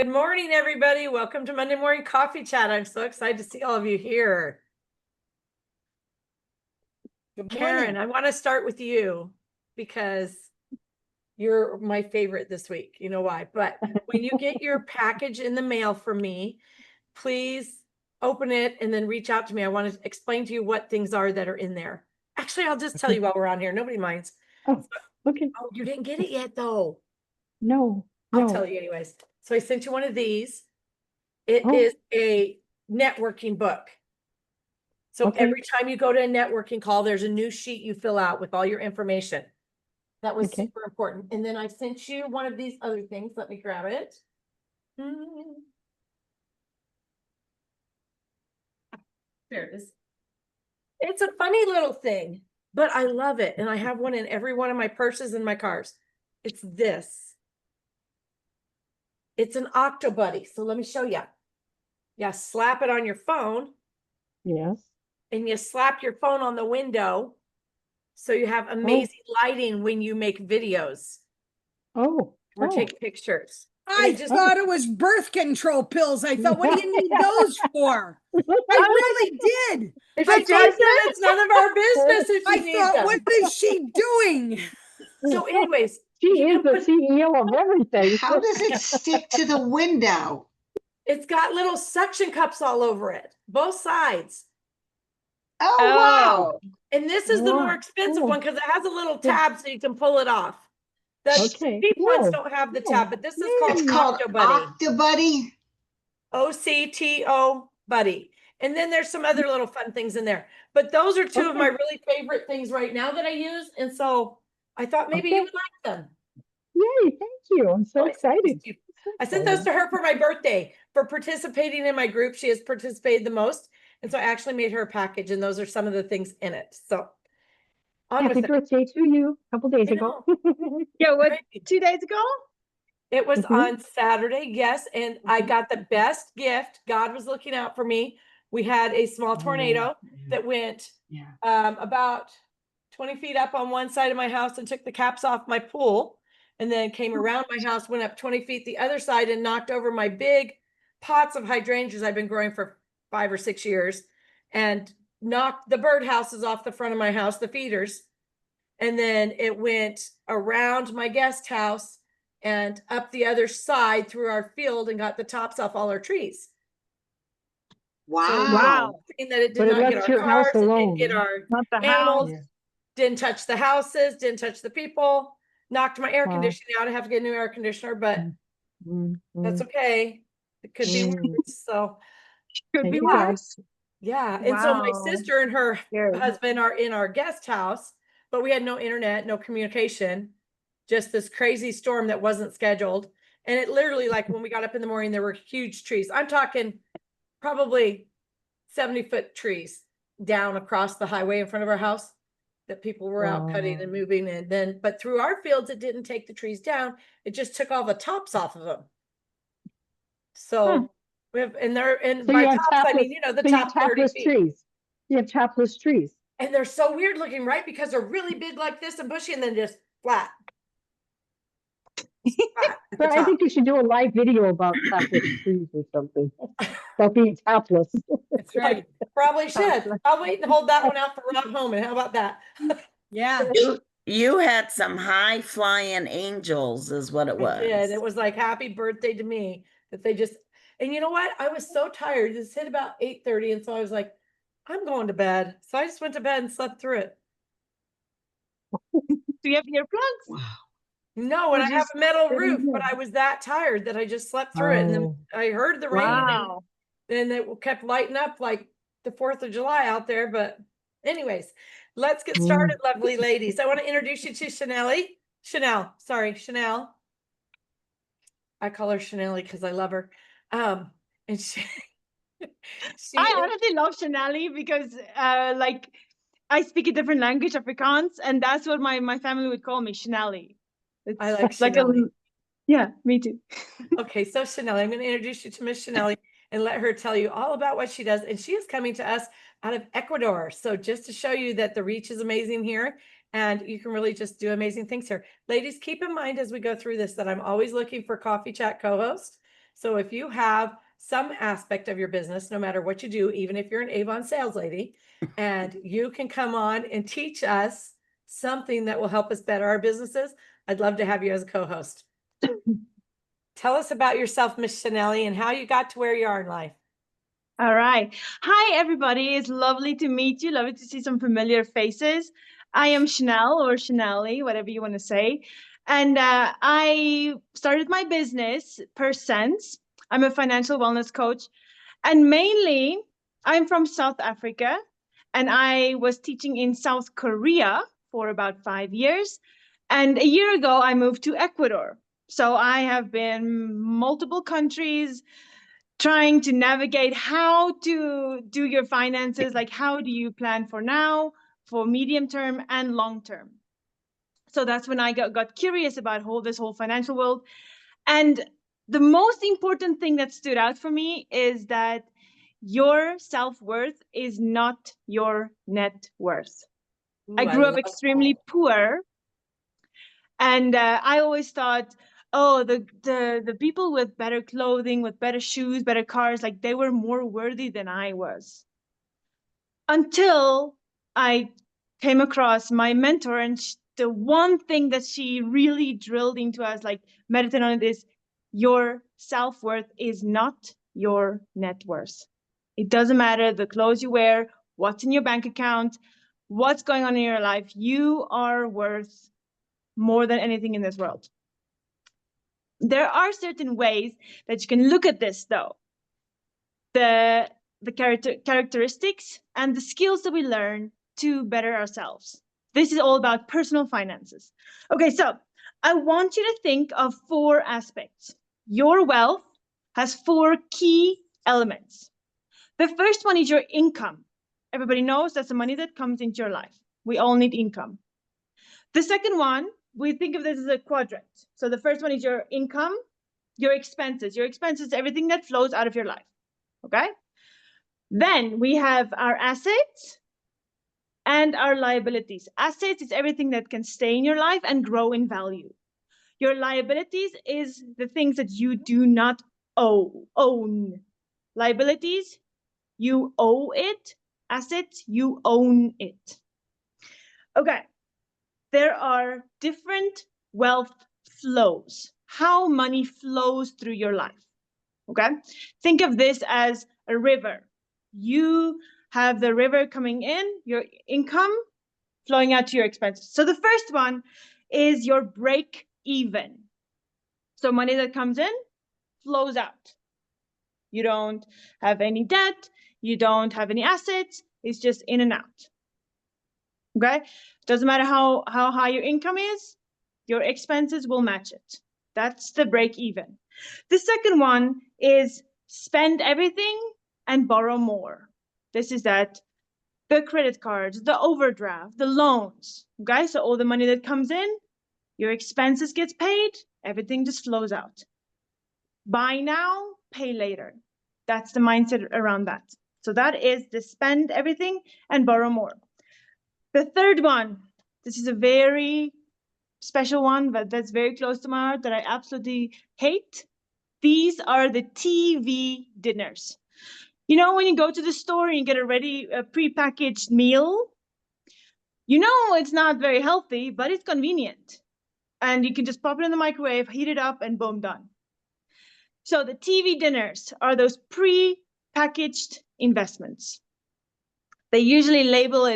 Good morning, everybody. Welcome to Monday Morning Coffee Chat. I'm so excited to see all of you here. Karen, I want to start with you because you're my favorite this week. You know why? But when you get your package in the mail from me, please open it and then reach out to me. I want to explain to you what things are that are in there. Actually, I'll just tell you while we're on here. Nobody minds. Oh, okay. Oh, you didn't get it yet, though. No, I'll tell you anyways. So I sent you one of these. It Oh. is a networking book. So Okay. every time you go to a networking call, there's a new sheet you fill out with all your information. That was Okay. super important. And then I sent you one of these other things. Let me grab it. There it is. It's a funny little thing, but I love it. And I have one in every one of my purses and my cars. It's this. It's an Octobuddy. So let me show you. Yeah, slap it on your phone. Yes. And you slap your phone on the window. So you have amazing lighting when you make videos Oh. or take pictures. I thought it was birth control pills. I thought, what do you need those for? I really did. If I take them, it's none of our business if you I need thought, them. what is she doing? So anyways, She is the CEO of everything. How does it stick to the window? It's got little suction cups all over it, both sides. Oh, wow. And this is the more expensive one because it has a little tab so you can pull it off. The cheap ones don't have the tab, but this is called Octobuddy. Octobuddy. OCTO Buddy. And then there's some other little fun things in there. But those are two of my really favorite things right now that I use. And so I thought maybe you would like them. Yay, thank you. I'm so excited. I sent those to her for my birthday for participating in my group. She has participated the most. And so I actually made her a package, and those are some of the things in it. So happy birthday to you a couple days ago. Yeah, what, 2 days ago? It was on Saturday, yes. And I got the best gift. God was looking out for me. We had a small tornado that went about 20 feet up on one side of my house and took the caps off my pool, and then came around my house, went up 20 feet the other side and knocked over my big pots of hydrangeas I've been growing for 5 or 6 years, and knocked the birdhouses off the front of my house, the feeders. And then it went around my guest house and up the other side through our field and got the tops off all our trees. Wow. So, that it did not get our cars, it didn't get our animals, didn't touch the houses, didn't touch the people, knocked my air conditioning out. I have to get a new air conditioner, but that's okay. It could be worse. So Could be worse. Yeah. And so my sister and her husband are in our guest house, but we had no internet, no communication, just this crazy storm that wasn't scheduled. And it literally, like when we got up in the morning, there were huge trees. I'm talking probably 70-foot trees down across the highway in front of our house that people were out cutting and moving. And then, but through our fields, it didn't take the trees down. It just took all the tops off of them. So we have, and they're, and by tops, I mean, you know, the top 30 feet. Trees. You have topless trees. And they're so weird looking, right? Because they're really big like this and bushy and then just flat. But I think you should do a live video about topless trees or something. About being topless. That's right. Probably should. I'll wait and hold that one out for Rob Homan. How about that? Yeah. You had some high flying angels is what it was. I did. It was like happy birthday to me that they just, and you know what? I was so tired. This hit about 8:30. And so I was like, I'm going to bed. So I just went to bed and slept through it. Do you have earplugs? Wow. No, and I have a metal roof, but I was that tired that I just slept through it. And then I heard the rain and then it kept lighting up like the 4th of July out there. But anyways, let's get started, lovely ladies. I want to introduce you to Shanelle. I call her Shanelle because I love her. And she I honestly love Shanelle because like I speak a different language, Afrikaans, and that's what my family would call me, Shanelle. I like Shanelle. Yeah, me too. Okay, so Shanelle, I'm going to introduce you to Miss Shanelle and let her tell you all about what she does. And she is coming to us out of Ecuador. So just to show you that the reach is amazing here and you can really just do amazing things here. Ladies, keep in mind as we go through this that I'm always looking for coffee chat co-hosts. So if you have some aspect of your business, no matter what you do, even if you're an Avon sales lady, and you can come on and teach us something that will help us better our businesses, I'd love to have you as a co-host. Tell us about yourself, Miss Shanelle, and how you got to where you are in life. All right. Hi, everybody. It's lovely to meet you. Lovely to see some familiar faces. I am Shanelle, or Shanelle, whatever you want to say. And I started my business, Percents. I'm a financial wellness coach. And mainly, I'm from South Africa. And I was teaching in South Korea for about 5 years. And a year ago, I moved to Ecuador. So I have been multiple countries, trying to navigate how to do your finances, like how do you plan for now, for medium term and long term. So that's when I got curious about this whole financial world. And the most important thing that stood out for me is that your self-worth is not your net worth. Ooh, I grew up love extremely that. poor, and I always thought, oh, the people with better clothing, with better shoes, better cars, like they were more worthy than I was. Until I came across my mentor, and the one thing that she really drilled into us, like meditate on it, is your self-worth is not your net worth. It doesn't matter the clothes you wear, what's in your bank account, what's going on in your life. You are worth more than anything in this world. There are certain ways that you can look at this, though. The characteristics and the skills that we learn to better ourselves. This is all about personal finances. Okay, so I want you to think of 4 aspects. Your wealth has 4 key elements. The first one is your income. Everybody knows that's the money that comes into your life. We all need income. The second one, we think of this as a quadrant. So the first one is your income, your expenses. Your expenses, everything that flows out of your life, okay? Then we have our assets and our liabilities. Assets is everything that can stay in your life and grow in value. Your liabilities is the things that you do not own. Liabilities, you owe it. Assets, you own it. Okay. There are different wealth flows, how money flows through your life, okay? Think of this as a river. You have the river coming in, your income flowing out to your expenses. So the first one is your break even. So money that comes in flows out. You don't have any debt, you don't have any assets, it's just in and out. Okay, doesn't matter how high your income is, your expenses will match it. That's the break even. The second one is spend everything and borrow more. This is that the credit cards, the overdraft, the loans. Okay, so all the money that comes in, your expenses gets paid, everything just flows out. Buy now, pay later. That's the mindset around that. So that is the spend everything and borrow more. The third one, this is a very special one, but that's very close to my heart that I absolutely hate. These are the TV dinners. You know, when you go to the store and you get a pre-packaged meal, you know it's not very healthy, but it's convenient. And you can just pop it in the microwave, heat it up, and boom, done. So the TV dinners are those pre-packaged investments. They usually label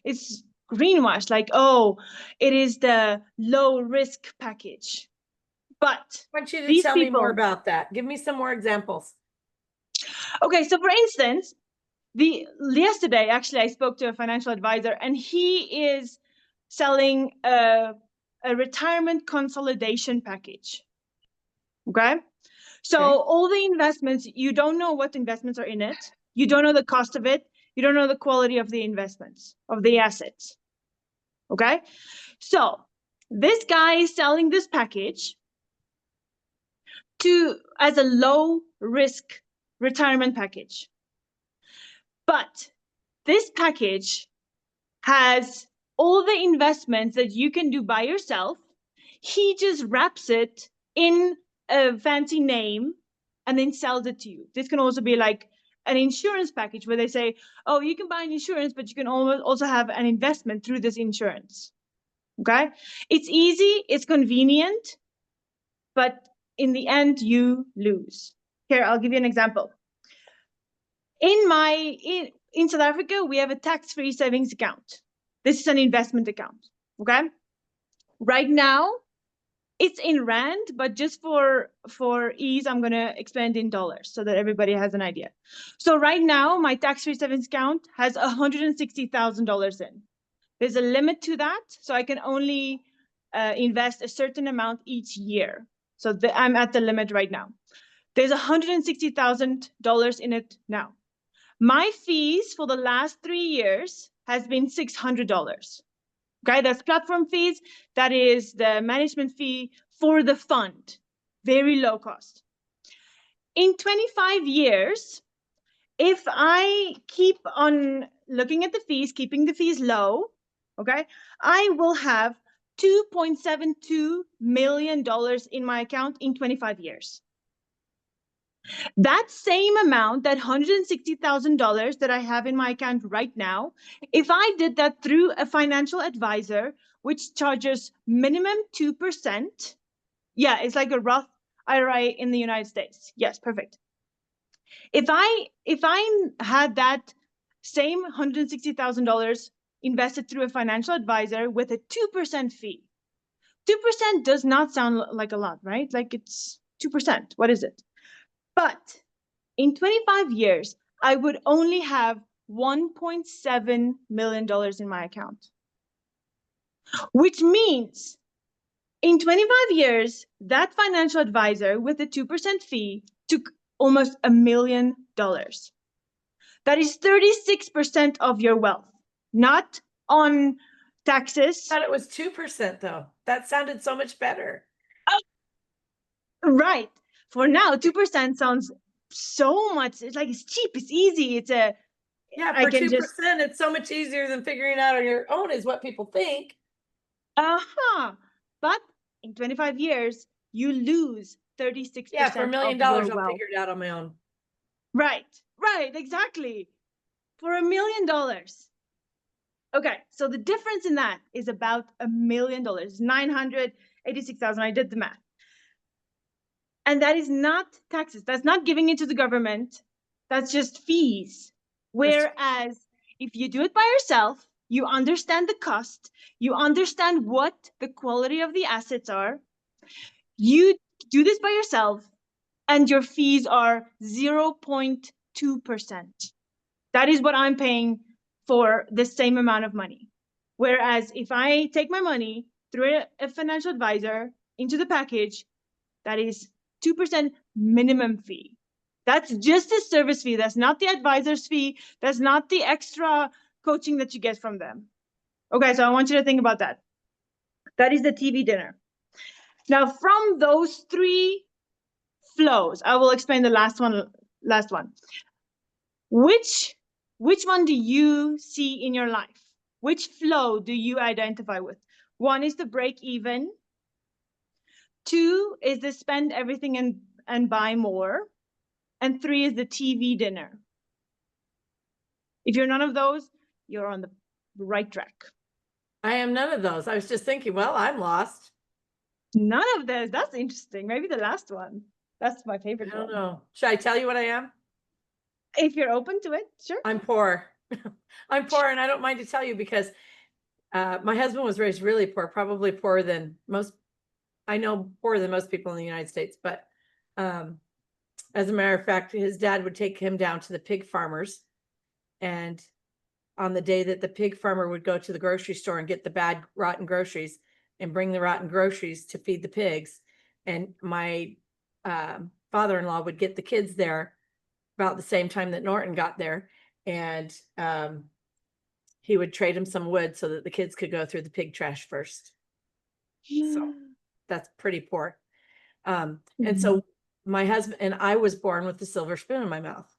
it's greenwash, like, oh, it is the low risk package. But I want you to tell me more about that. Give me some more examples. Okay, so for instance, yesterday, actually, I spoke to a financial advisor, and he is selling a retirement consolidation package. Okay? So all the investments, you don't know what investments are in it. You don't know the cost of it. You don't know the quality of the investments, of the assets. Okay? So this guy is selling this package as a low risk retirement package. But this package has all the investments that you can do by yourself. He just wraps it in a fancy name and then sells it to you. This can also be like an insurance package where they say, oh, you can buy an insurance, but you can also have an investment through this insurance. Okay, it's easy, it's convenient, but in the end, you lose. Here, I'll give you an example. In South Africa, we have a tax-free savings account. This is an investment account. Okay, right now, it's in rand, but just for ease, I'm gonna explain it in dollars so that everybody has an idea. So right now, my tax-free savings account has $160,000 in. There's a limit to that, so I can only invest a certain amount each year. So I'm at the limit right now. There's $160,000 in it now. My fees for the last 3 years has been $600. Okay, that's platform fees. That is the management fee for the fund. Very low cost. In 25 years, if I keep on looking at the fees, keeping the fees low, okay, I will have $2.72 million in my account in 25 years. That same amount, that $160,000 that I have in my account right now, if I did that through a financial advisor, which charges minimum 2%, yeah, it's like a Roth IRA in the United States. Yes, perfect. If I had that same $160,000 invested through a financial advisor with a 2% fee, 2% does not sound like a lot, right? Like it's 2%. What is it? But in 25 years, I would only have $1.7 million in my account, which means in 25 years, that financial advisor with a 2% fee took almost $1 million. That is 36% of your wealth, not on taxes. I thought it was 2% though. That sounded so much better. Right. For now, 2% sounds so much. It's like it's cheap, it's easy. It's a Yeah, for 2%, it's so much easier than figuring out on your own, is what people think. But in 25 years, you lose 36%. Yeah, for $1 million, I'll figure it out on my own. Right, exactly. For $1 million. Okay, so the difference in that is about $1 million, 986,000. I did the math. And that is not taxes. That's not giving it to the government. That's just fees. Whereas if you do it by yourself, you understand the cost, you understand what the quality of the assets are, you do this by yourself, and your fees are 0.2%. That is what I'm paying for the same amount of money. Whereas if I take my money through a financial advisor into the package, that is 2% minimum fee. That's just the service fee. That's not the advisor's fee. That's not the extra coaching that you get from them. Okay, so I want you to think about that. That is the TV dinner. Now, from those 3 flows, I will explain the last one. Which one do you see in your life? Which flow do you identify with? 1 is the break even. 2 is the spend everything and buy more. And 3 is the TV dinner. If you're none of those, you're on the right track. I am none of those. I was just thinking, well, I'm lost. None of those. That's interesting. Maybe the last one. That's my favorite one. I don't know. Should I tell you what I am? If you're open to it, sure. I'm poor. I'm poor, and I don't mind to tell you because my husband was raised really poor, probably poorer than most. I know poorer than most people in the United States, but as a matter of fact, his dad would take him down to the pig farmers, and on the day that the pig farmer would go to the grocery store and get the bad, rotten groceries and bring the rotten groceries to feed the pigs, and my father-in-law would get the kids there about the same time that Norton got there, and he would trade him some wood so that the kids could go through the pig trash first. So that's pretty poor. And so my husband and I was born with the silver spoon in my mouth.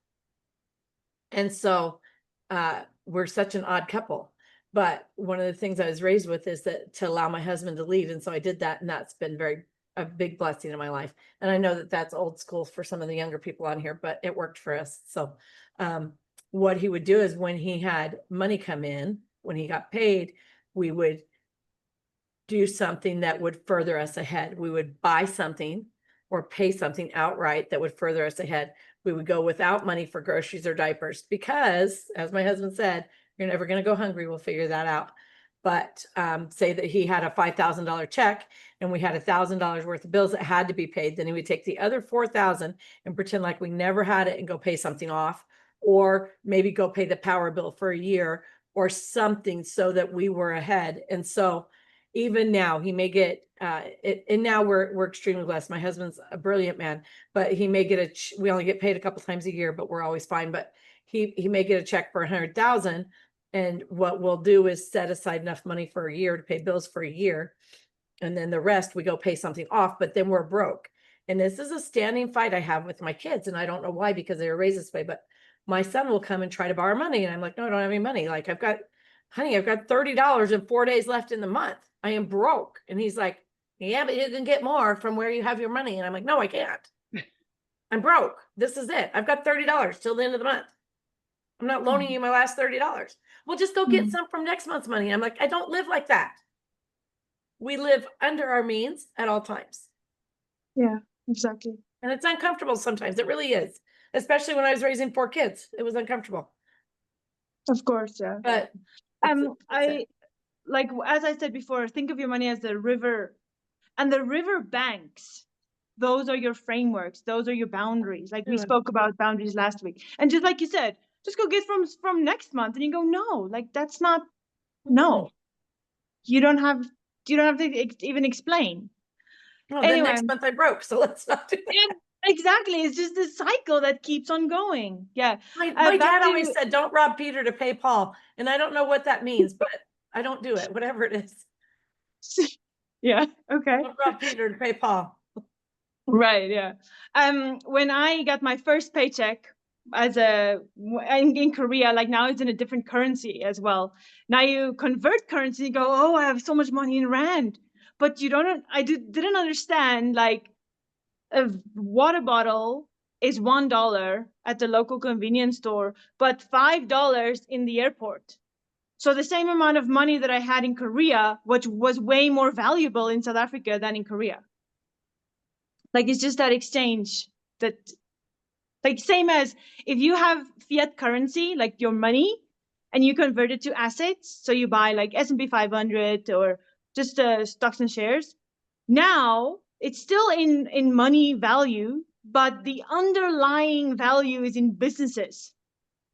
And so we're such an odd couple. But one of the things I was raised with is that to allow my husband to lead. And so I did that. And that's been very a big blessing in my life. And I know that that's old school for some of the younger people on here, but it worked for us. So what he would do is when he had money come in, when he got paid, we would do something that would further us ahead. We would buy something or pay something outright that would further us ahead. We would go without money for groceries or diapers because, as my husband said, you're never going to go hungry. We'll figure that out. But say that he had a $5,000 check and we had $1,000 worth of bills that had to be paid, then he would take the other 4,000 and pretend like we never had it and go pay something off, or maybe go pay the power bill for a year or something so that we were ahead. And so even now he may get and now we're extremely blessed. My husband's a brilliant man, but he may get we only get paid a couple times a year, but we're always fine. But he may get a check for 100,000. And what we'll do is set aside enough money for a year to pay bills for a year. And then the rest we go pay something off, but then we're broke. And this is a standing fight I have with my kids. And I don't know why, because they were raised this way, but my son will come and try to borrow money. And I'm like, no, I don't have any money. Like I've got $30 and 4 days left in the month. I am broke. And he's like, yeah, but you can get more from where you have your money. And I'm like, no, I can't. I'm broke. This is it. I've got $30 till the end of the month. I'm not loaning you my last $30. Well, just go get some from next month's money. I'm like, I don't live like that. We live under our means at all times. Yeah, exactly. And it's uncomfortable sometimes. It really is. Especially when I was raising 4 kids. It was uncomfortable. Of course, yeah. But I like, as I said before, think of your money as the river, and the river banks. Those are your frameworks. Those are your boundaries. Like we spoke about boundaries last week. And just like you said, just go get from next month. And you go, no, like that's not, no. You don't have to even explain. Well, then next month I broke, so let's not do that. Yeah, exactly. It's just this cycle that keeps on going. Yeah. My dad always said, don't rob Peter to pay Paul. And I don't know what that means, but I don't do it, whatever it is. Yeah. Okay. Don't rob Peter to pay Paul. Right. Yeah. When I got my first paycheck in Korea, like now it's in a different currency as well. Now you convert currency, you go, oh, I have so much money in rand, but didn't understand, like a water bottle is $1 at the local convenience store, but $5 in the airport. So the same amount of money that I had in Korea, which was way more valuable in South Africa than in Korea. Like, it's just that exchange that, like, same as if you have fiat currency, like your money, and you convert it to assets. So you buy like S&P 500 or just stocks and shares. Now it's still in money value, but the underlying value is in businesses.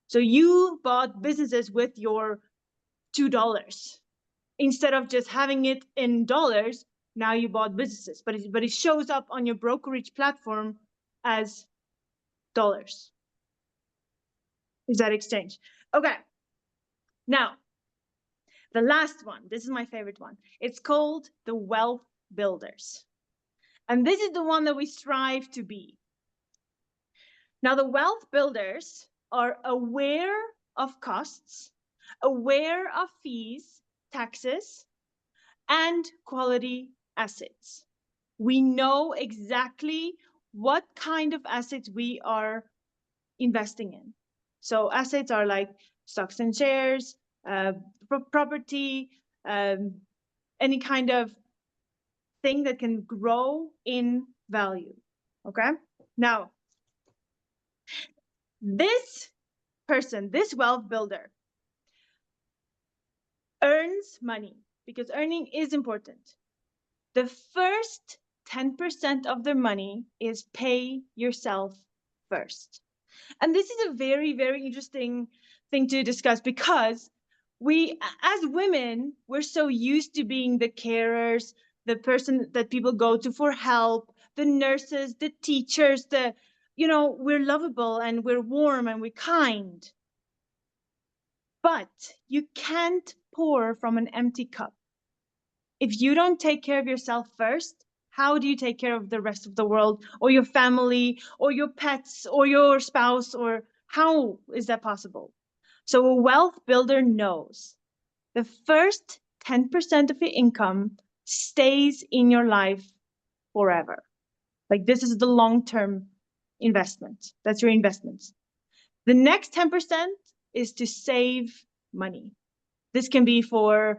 So you bought businesses with your $2 instead of just having it in dollars. Now you bought businesses, but it shows up on your brokerage platform as dollars. Is that exchange? Okay. Now, the last one, this is my favorite one. It's called the wealth builders. And this is the one that we strive to be. Now, the wealth builders are aware of costs, aware of fees, taxes, and quality assets. We know exactly what kind of assets we are investing in. So assets are like stocks and shares, property, any kind of thing that can grow in value. Okay. Now, this person, this wealth builder, earns money because earning is important. The first 10% of their money is pay yourself first. And this is a very, very interesting thing to discuss because we, as women, we're so used to being the carers, the person that people go to for help, the nurses, the teachers, we're lovable and we're warm and we're kind. But you can't pour from an empty cup. If you don't take care of yourself first, how do you take care of the rest of the world or your family or your pets or your spouse, or how is that possible? So a wealth builder knows the first 10% of your income stays in your life forever. Like this is the long-term investment. That's your investment. The next 10% is to save money. This can be for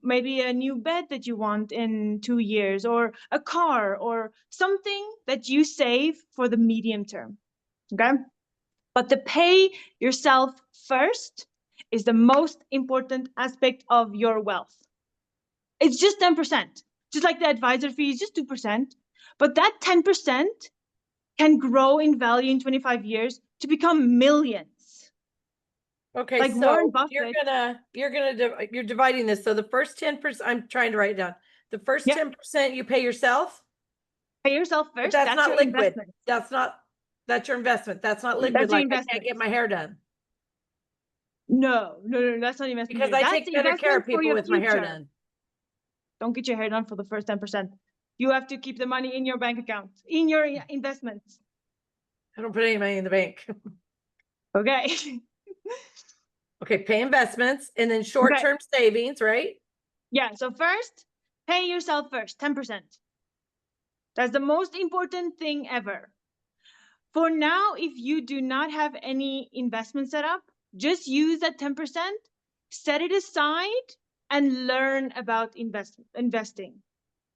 maybe a new bed that you want in 2 years, or a car, or something that you save for the medium term. Okay? But the pay yourself first is the most important aspect of your wealth. It's just 10%. Just like the advisor fee is just 2%. But that 10% can grow in value in 25 years to become millions. Okay, Like so Warren Buffett. you're dividing this. So the first 10%, I'm trying to write it down. The first Yeah. 10% you pay yourself. Pay yourself But first. that's not your liquid. investment. That's your investment. That's not liquid. That's your Like I investment. can't get my hair done No, that's not investment. because I That's take better care of investment for people your with my hair future. done. Don't get your hair done for the first 10%. You have to keep the money in your bank account, in your investments. I don't put any money in the bank. Okay. Okay, pay investments and then short-term savings, right? Yeah, so first, pay yourself first, 10%. That's the most important thing ever. For now, if you do not have any investment set up, just use that 10%, set it aside, and learn about investing.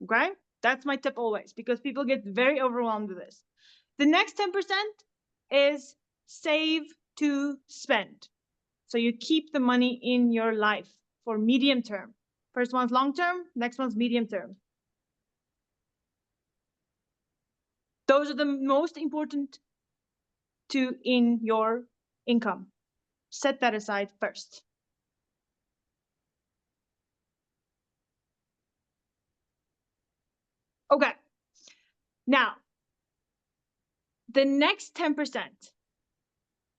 Okay? That's my tip always, because people get very overwhelmed with this. The next 10% is save to spend. So you keep the money in your life for medium term. First one's long term, next one's medium term. Those are the most important in your income. Set that aside first. Okay. Now, the next 10%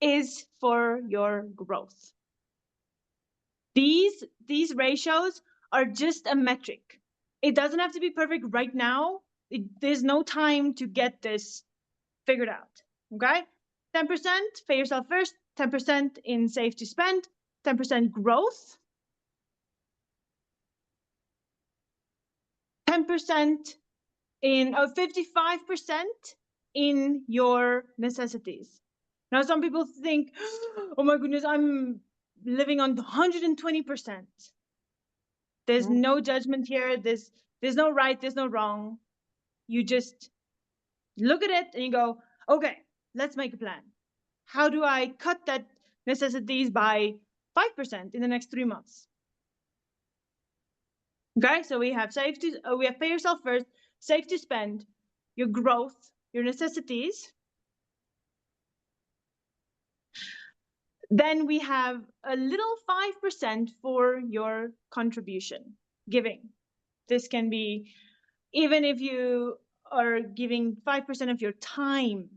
is for your growth. These ratios are just a metric. It doesn't have to be perfect right now. There's no time to get this figured out. Okay? 10% pay yourself first, 10% in save to spend, 10% growth, 10% in 55% in your necessities. Now, some people think, oh my goodness, I'm living on 120%. There's no judgment here. There's no right, there's no wrong. You just look at it and you go, okay, let's make a plan. How do I cut that necessities by 5% in the next 3 months? Okay, so we have we have pay yourself first, save to spend, your growth, your necessities. Then we have a little 5% for your contribution, giving. This can be, even if you are giving 5% of your time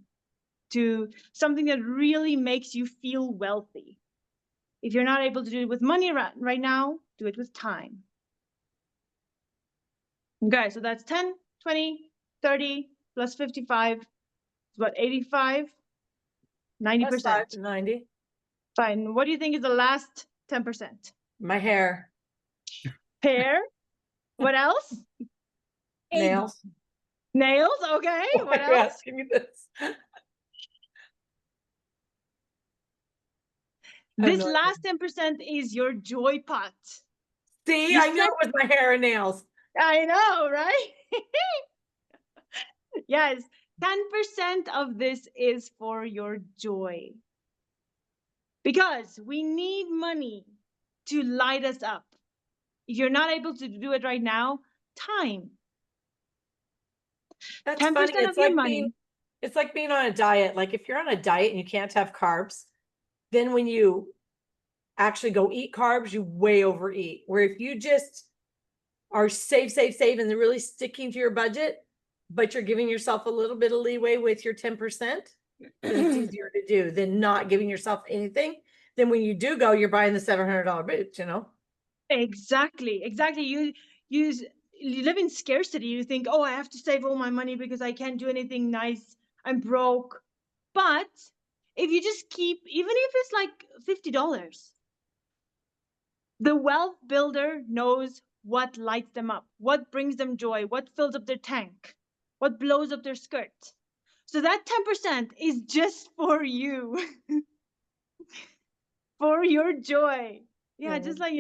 to something that really makes you feel wealthy. If you're not able to do it with money right now, do it with time. Okay, so that's 10, 20, 30 plus 55 is what, 85, 90%. 90. Fine. What do you think is the last 10%? My hair. Hair. What else? Nails. Nails. Okay. What You're else? asking me this. This last 10% is your joy pot. See, You I knew said- it was my hair and nails. I know, right? Yes. 10% of this is for your joy. Because we need money to light us up. If you're not able to do it right now, time. That's 10% funny. of your money. It's like being on a diet. Like if you're on a diet and you can't have carbs, then when you actually go eat carbs, you way overeat. Where if you just are save, and then really sticking to your budget, but you're giving yourself a little bit of leeway with your 10%, it's easier to do than not giving yourself anything. Then when you do go, you're buying the $700 boots, you know? Exactly. You live in scarcity. You think, oh, I have to save all my money because I can't do anything nice. I'm broke. But if you just keep, even if it's like $50, the wealth builder knows what lights them up, what brings them joy, what fills up their tank, what blows up their skirt. So that 10% is just for you, for your joy. Yeah, just like,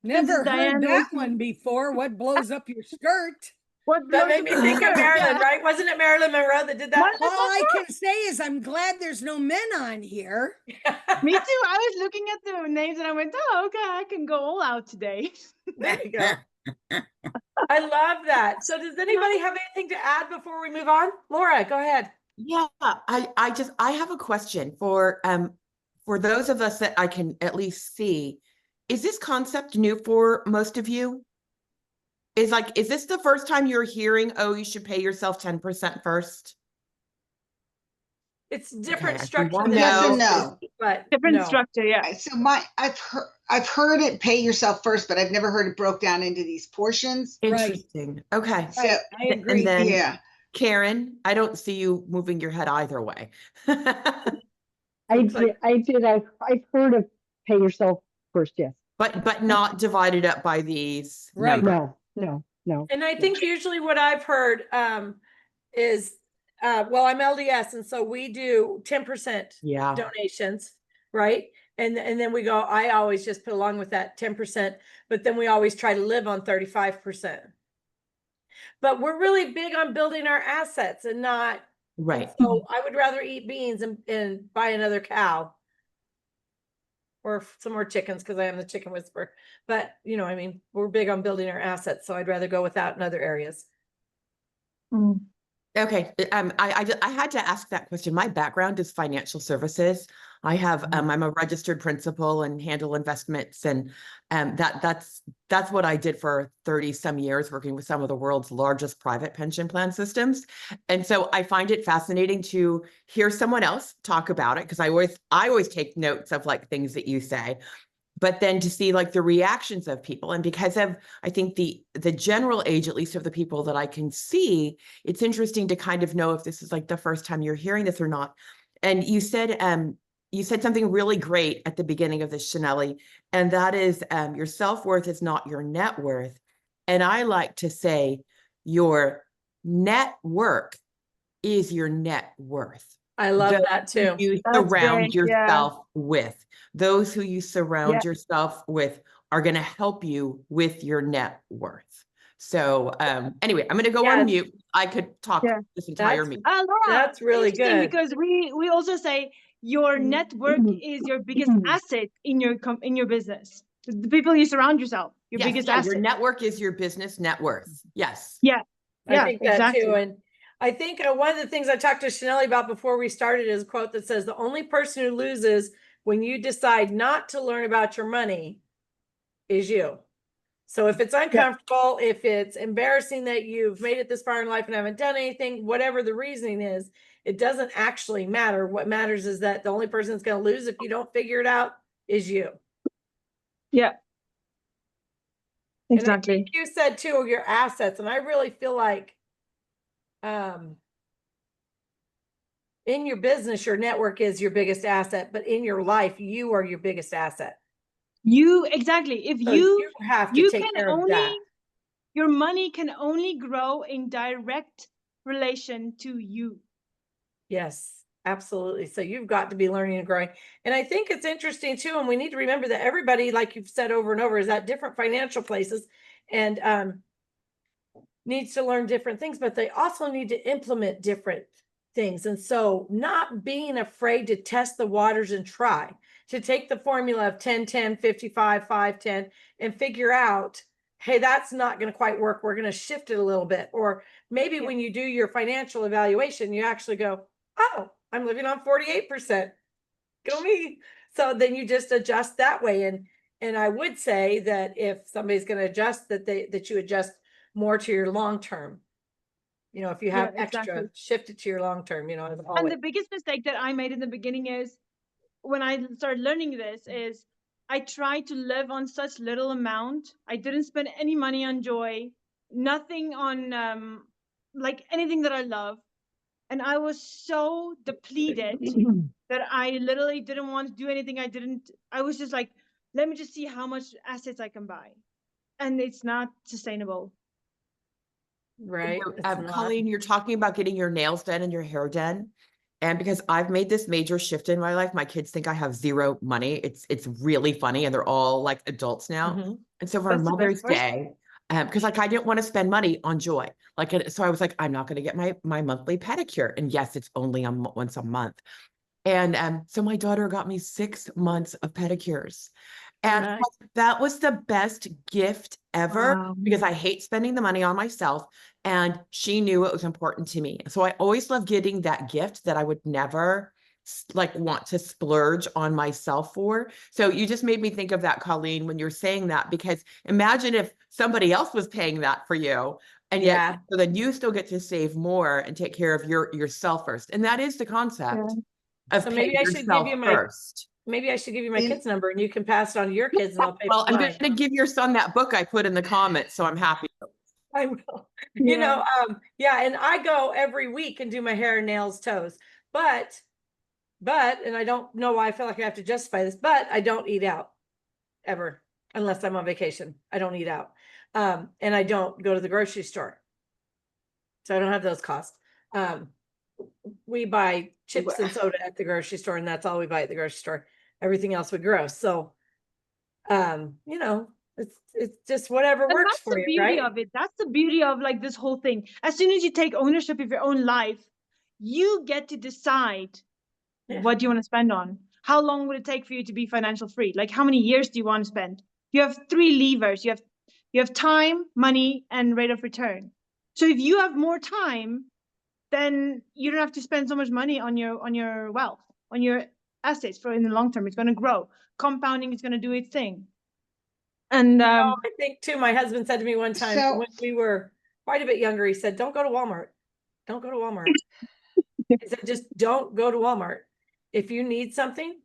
Never heard Diane that was- one before. What blows up your skirt? what That blows made up me your think of skirt. Marilyn, right? Wasn't it Marilyn Monroe that did that? All I can say is I'm glad there's no men on here. Me too. I was looking at the names and I went, oh, okay, I can go all out today. There you go. I love that. So does anybody have anything to add before we move on? Laura, go ahead. Yeah, I have a question for those of us that I can at least see. Is this concept new for most of you? Is this the first time you're hearing, oh, you should pay yourself 10% first? It's different Okay, I see structure one than Yes and most, no. but Different no. structure, yeah. So I've heard it pay yourself first, but I've never heard it broke down into these portions. Interesting. Okay. So I agree. And then yeah, Karen, I don't see you moving your head either way. Looks like- I've heard of pay yourself first, yes. But not divided up by these Right. numbers. No. And I think usually what I've heard is well, I'm LDS, and so we do 10% Yeah. donations, right? And then we go, I always just put along with that 10%, but then we always try to live on 35%. But we're really big on building our assets and not, Right. so I would rather eat beans and buy another cow or some more chickens because I am the chicken whisperer. But I mean, we're big on building our assets, so I'd rather go with that in other areas. Okay. I had to ask that question. My background is financial services. I have I'm a registered principal and handle investments, and that's what I did for 30 some years, working with some of the world's largest private pension plan systems. And so I find it fascinating to hear someone else talk about it, because I always take notes of like things that you say, but then to see like the reactions of people. And because of, I think the general age, at least of the people that I can see, it's interesting to kind of know if this is like the first time you're hearing this or not. And you said something really great at the beginning of this, Shanelle, and that is your self-worth is not your net worth. And I like to say your network is your net worth. I love Those that too. You That's surround great, yeah. yourself with. Those who you surround Yeah. yourself with are going to help you with your net worth. So anyway, I'm going to go on Yes. mute. I could talk Yeah. this entire That's- meeting. Laura, That's really interesting, good. because we also say your network is your biggest asset in your business. The people you surround yourself, your Yes, biggest yeah, asset. your network is your business net worth. Yes. Yeah. I Yeah, think that exactly. too. And I think one of the things I talked to Shanelle about before we started is a quote that says, the only person who loses when you decide not to learn about your money is you. So if it's uncomfortable, if it's embarrassing that you've made it this far in life and haven't done anything, whatever the reasoning is, it doesn't actually matter. What matters is that the only person that's going to lose if you don't figure it out is you. Yeah. And I Exactly. think you said too, your assets. And I really feel like in your business, your network is your biggest asset, but in your life, you are your biggest asset. Exactly. If So you have to take can care of only, that. your money can only grow in direct relation to you. Yes, absolutely. So you've got to be learning and growing. And I think it's interesting too, and we need to remember that everybody, like you've said over and over, is at different financial places and needs to learn different things, but they also need to implement different things. And so not being afraid to test the waters and try to take the formula of 10, 10, 55, 5, 10, and figure out, hey, that's not going to quite work. We're going to shift it a little bit. Or maybe when you do your financial evaluation, you actually go, oh, I'm living on 48%. Go me. So then you just adjust that way. And I would say that if somebody's going to adjust, that you adjust more to your long term. If you have extra, shift it to your long term, as always. And the biggest mistake that I made in the beginning is, when I started learning this, is I tried to live on such little amount. I didn't spend any money on joy, nothing on like anything that I love. And I was so depleted that I literally didn't want to do anything. I was just like, let me just see how much assets I can buy. and it's not sustainable. Right. It's not. Colleen, you're talking about getting your nails done and your hair done. And because I've made this major shift in my life, my kids think I have zero money. It's really funny, and they're all like adults now. Mhm. And so for That's the best Mother's part. Day, because like I didn't want to spend money on joy, so I was like, I'm not going to get my monthly pedicure. And yes, it's only once a month. And so my daughter got me 6 months of pedicures. And Nice. that was the best gift ever Wow. because I hate spending the money on myself. And she knew it was important to me. So I always love getting that gift that I would never like want to splurge on myself for. So you just made me think of that, Colleen, when you're saying that, because imagine if somebody else was paying that for you. And yet, Yeah. so then you still get to save more and take care of yourself first. And that is the concept of So paying maybe I should give yourself you my first. maybe I should give you my In- kid's number and you can pass it on to your kids and I'll pay Well, for I'm mine. going to give your son that book I put in the comments, so I'm happy. I will. You know, yeah, and I go every week and do my hair, nails, toes. But, and I don't know why I feel like I have to justify this, but I don't eat out ever unless I'm on vacation. I don't eat out. And I don't go to the grocery store. So I don't have those costs. We buy chips and soda at the grocery store, and that's all we buy at the grocery store. Everything else we grow. So, you know, it's just whatever And works that's for the you, beauty right? of it. That's the beauty of like this whole thing. As soon as you take ownership of your own life, you get to decide Yeah. what you want to spend on. How long would it take for you to be financial free? Like how many years do you want to spend? You have 3 levers. You have time, money, and rate of return. So if you have more time, then you don't have to spend so much money on your wealth, on your assets for in the long term. It's going to grow. Compounding is going to do its thing. And I think too, my husband said to me one time So- when we were quite a bit younger, he said, don't go to Walmart. Don't go to Walmart. He said, just don't go to Walmart. If you need something,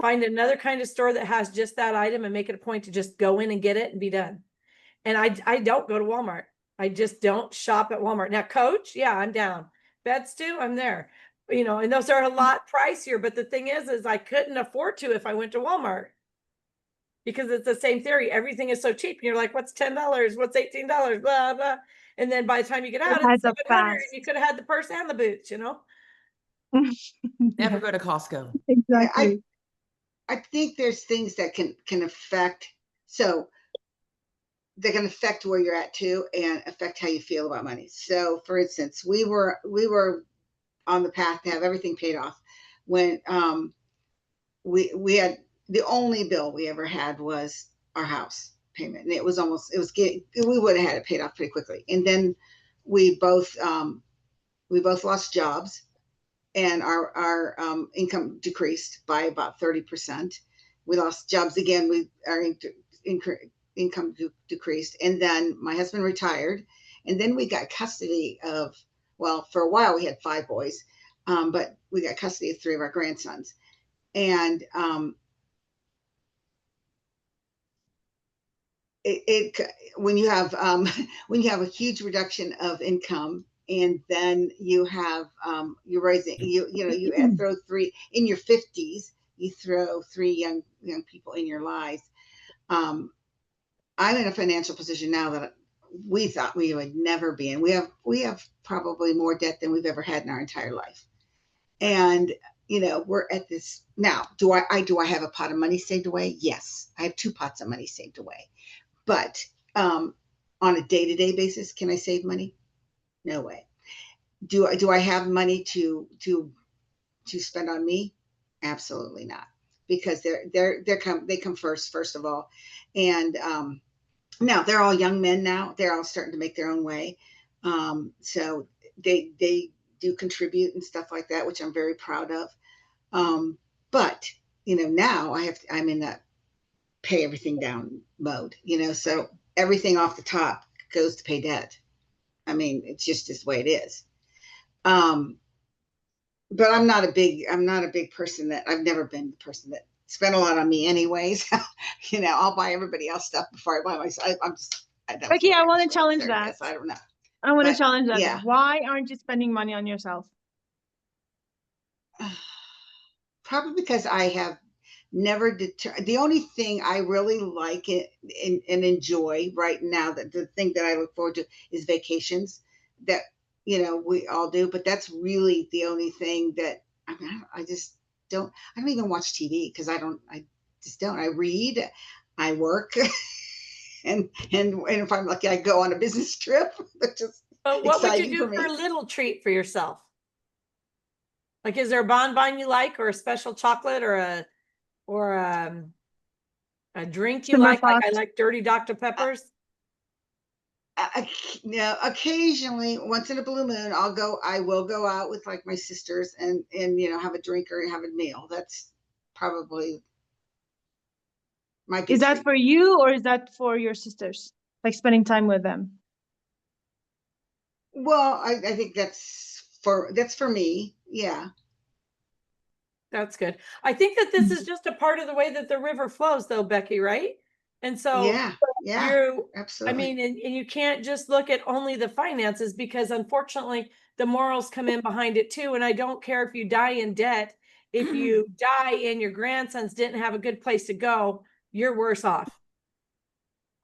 find another kind of store that has just that item and make it a point to just go in and get it and be done. And I don't go to Walmart. I just don't shop at Walmart. Now, Coach, yeah, I'm down. Beds too, I'm there. You know, and those are a lot pricier. But the thing is I couldn't afford to if I went to Walmart. Because it's the same theory. Everything is so cheap. And you're like, what's $10? What's $18? Blah, blah. And then by the time you get out, it's adds up 700 and fast. you could have had the purse and the boots, you know? Never go to Costco. Exactly. I think there's things that can affect, so they can affect where you're at too and affect how you feel about money. So for instance, we were on the path to have everything paid off when we had the only bill we ever had was our house payment, and we would have had it paid off pretty quickly. And then we both lost jobs, and our income decreased by about 30%. We lost jobs again. Our income decreased, and then my husband retired, and then we got custody of, well, for a while we had 5 boys, but we got custody of 3 of our grandsons. And when you have a huge reduction of income, and then you have you're raising you throw 3 in your 50s, you throw 3 young people in your lives. I'm in a financial position now that we thought we would never be in. We have probably more debt than we've ever had in our entire life. And we're at this now. Do I have a pot of money saved away? Yes, I have 2 pots of money saved away. But on a day-to-day basis, can I save money? No way. Do I have money to spend on me? Absolutely not, because they come first of all. And now they're all young men now. They're all starting to make their own way. So they do contribute and stuff like that, which I'm very proud of. But now I'm in that pay everything down mode, so everything off the top goes to pay debt. I mean, it's just the way it is. But I'm not a big person that I've never been the person that spent a lot on me anyways. I'll buy everybody else stuff before I buy myself. Becky, I want to challenge that. Yes, I don't know. I want to But, challenge that. yeah. Why aren't you spending money on yourself? Probably because I have never deter. The only thing I really like it and enjoy right now, that the thing that I look forward to is vacations that, you know, we all do, but that's really the only thing that I mean, I just don't, I don't even watch TV because I just don't. I read, I work, and if I'm lucky, I go on a business trip, which is But what would you exciting do for for me. a little treat for yourself? Like, is there a bonbon you like, or a special chocolate, or a drink you Summer like? Like I fast. like dirty Dr. Peppers. No, occasionally, once in a blue moon, I will go out with like my sisters and you know, have a drink or have a meal. That's probably my good Is that treat. for you or is that for your sisters? Like spending time with them? Well, I think that's for me. Yeah. That's good. I think that this is just a part of the way that the river flows, though, Becky, right? And so Yeah. Yeah. you, I Absolutely. mean, and you can't just look at only the finances, because unfortunately the morals come in behind it too. And I don't care if you die in debt, if you die and your grandsons didn't have a good place to go, you're worse off.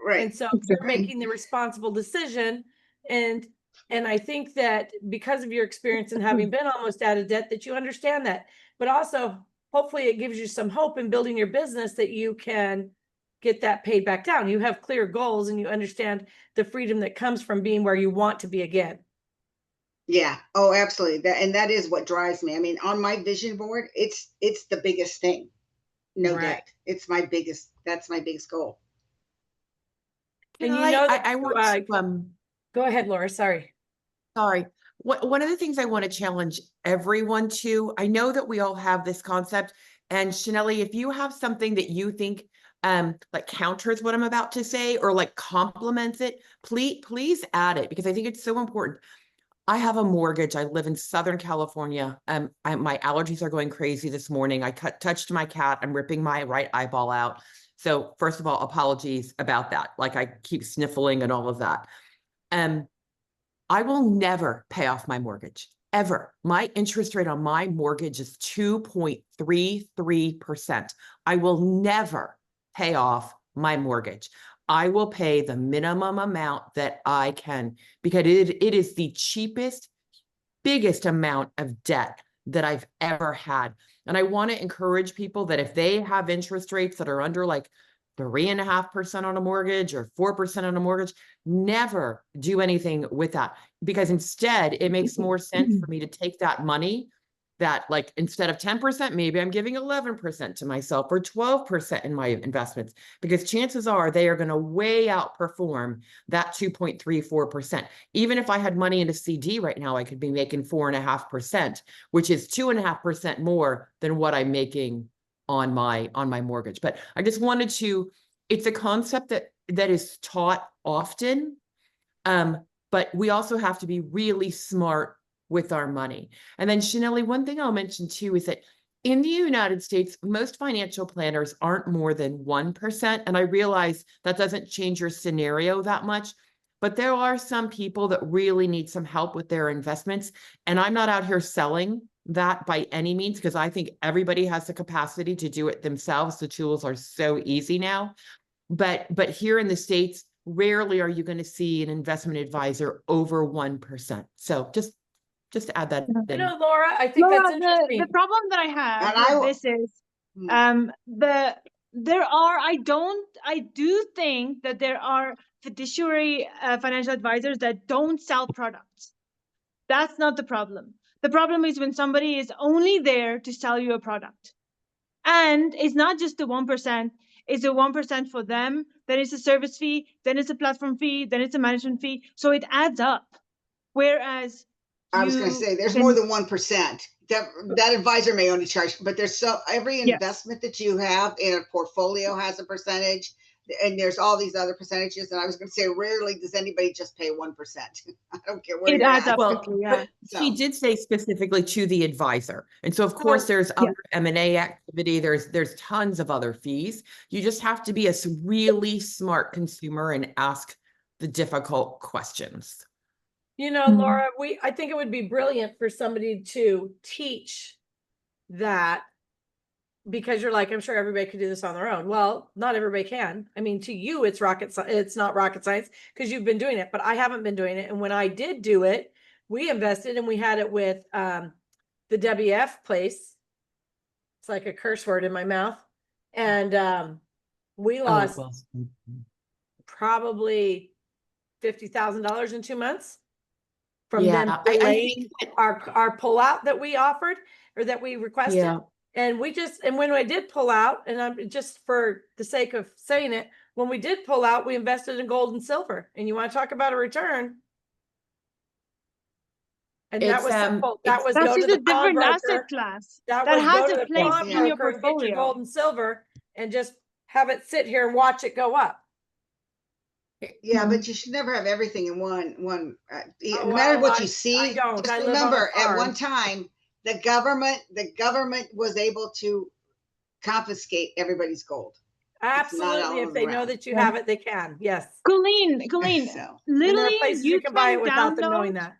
Right. And so you're Exactly. making the responsible decision. And I think that because of your experience and having been almost out of debt, that you understand that. But also, hopefully it gives you some hope in building your business that you can get that paid back down. You have clear goals and you understand the freedom that comes from being where you want to be again. Yeah. Oh, absolutely. That is what drives me. I mean, on my vision board, it's the biggest thing. No Right. debt. That's my biggest goal. Can And you know that I want to, go ahead, Laura. Sorry. sorry. One of the things I want to challenge everyone to, I know that we all have this concept, and Shanelle, if you have something that you think like counters what I'm about to say or like complements it, please add it, because I think it's so important. I have a mortgage. I live in Southern California. My allergies are going crazy this morning. I touched my cat. I'm ripping my right eyeball out. So first of all, apologies about that. Like I keep sniffling and all of that. I will never pay off my mortgage, ever. My interest rate on my mortgage is 2.33%. I will never pay off my mortgage. I will pay the minimum amount that I can, because it is the cheapest, biggest amount of debt that I've ever had. And I want to encourage people that if they have interest rates that are under like 3.5% on a mortgage or 4% on a mortgage, never do anything with that, because instead it makes more sense for me to take that money that, like, instead of 10%, maybe I'm giving 11% to myself or 12% in my investments, because chances are they are going to way outperform that 2.34%. Even if I had money in a CD right now, I could be making 4.5%, which is 2.5% more than what I'm making on my mortgage. But I just wanted to, it's a concept that is taught often, but we also have to be really smart with our money. And then Shanelle, one thing I'll mention too is that in the United States, most financial planners aren't more than 1%. And I realize that doesn't change your scenario that much, but there are some people that really need some help with their investments. And I'm not out here selling that by any means, because I think everybody has the capacity to do it themselves. The tools are so easy now. But here in the States, rarely are you going to see an investment advisor over 1%. So just to add that You in. know, Laura, I think Laura, that's interesting. the problem that I have And with this is I do think that there are fiduciary financial advisors that don't sell products. That's not the problem. The problem is when somebody is only there to sell you a product. And it's not just the 1%, it's a 1% for them, then it's a service fee, then it's a platform fee, then it's a management fee. So it adds up. Whereas I was going to say there's more than 1%. That advisor may only charge, but there's every investment that you have in a portfolio has a percentage, and there's all these other percentages. And I was going to say, rarely does anybody just pay 1%. I don't care where you're adds at. up Well, quickly, yeah. but she did say specifically to the advisor. And so of course there's other M&A activity. There's tons of other fees. You just have to be a really smart consumer and ask the difficult questions. You know, Laura, I think it would be brilliant for somebody to teach that because you're like, I'm sure everybody could do this on their own. Well, not everybody can. I mean, to you, it's it's not rocket science because you've been doing it, but I haven't been doing it. And when I did do it, we invested and we had it with the WF place. It's like a curse word in my mouth. And we lost probably $50,000 in 2 months from them delaying our pullout that we offered or that we requested. Yeah. And when I did pull out, and I'm just for the sake of saying it, when we did pull out, we invested in gold and silver. And you want to talk about a return? And that was simple. That was That's go to just a the different asset pawnbroker. class That that was has go to a the place in your pawnbroker, get your portfolio. gold and silver, and just have it sit here and watch it go up. Yeah, but you should never have everything in one. Oh, No matter well, what you see, I don't. just I live on a remember at farm. one time the government was able to confiscate everybody's gold. Absolutely. If they know that you have it, they can. Yes. Colleen, So, And there are literally, places you you can buy it without them download, knowing that.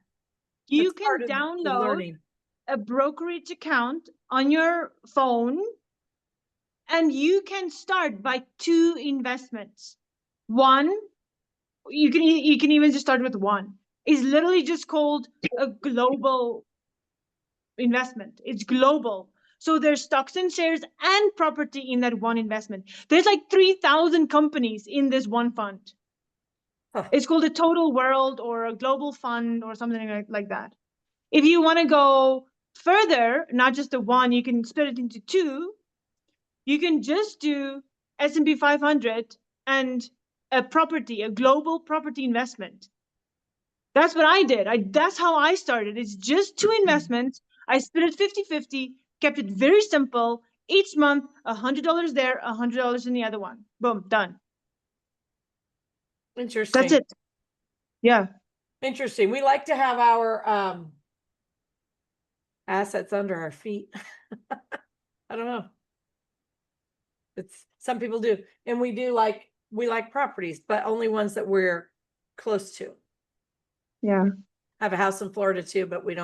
you That's part can of the download learning. a brokerage account on your phone, and you can start by 2 investments. One, you can even just start with one. It's literally just called a global investment. It's global. So there's stocks and shares and property in that one investment. There's like 3,000 companies in this one fund. Huh. It's called a total world or a global fund or something like that. If you want to go further, not just the one, you can split it into 2. You can just do S&P 500 and a global property investment. That's what I did. That's how I started. It's just 2 investments. I split it 50-50, kept it very simple. Each month, $100 there, $100 in the other one. Boom, done. Interesting. That's it. Yeah. Interesting. We like to have our assets under our feet. I don't know. Some people do. And we like properties, but only ones that we're close to. Yeah. I have a house in Florida too, but we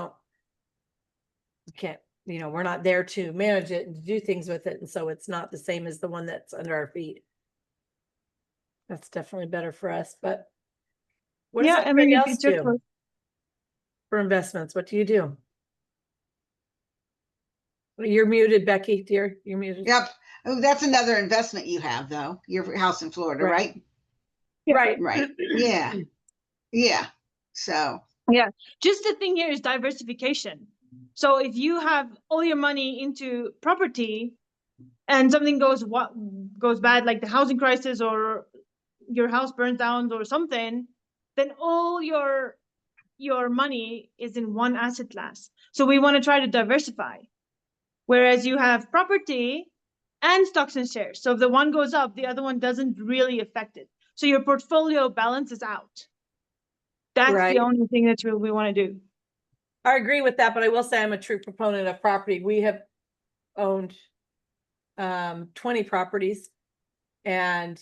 can't, we're not there to manage it and to do things with it. And so it's not the same as the one that's under our feet. That's definitely better for us. But what does everybody else do for investments? What do you do? You're muted, Becky, dear. You're muted. Yep. Oh, that's another investment you have, though. Your house in Florida, right? Right. Right. Yeah. Yeah. So. Yeah. Just the thing here is diversification. So if you have all your money into property and something goes bad, like the housing crisis or your house burns down or something, then all your money is in one asset class. So we want to try to diversify. Whereas you have property and stocks and shares. So if the one goes up, the other one doesn't really affect it. So your portfolio balances out. That's the only thing that we want to do. I agree with that, but I will say I'm a true proponent of property. We have owned 20 properties and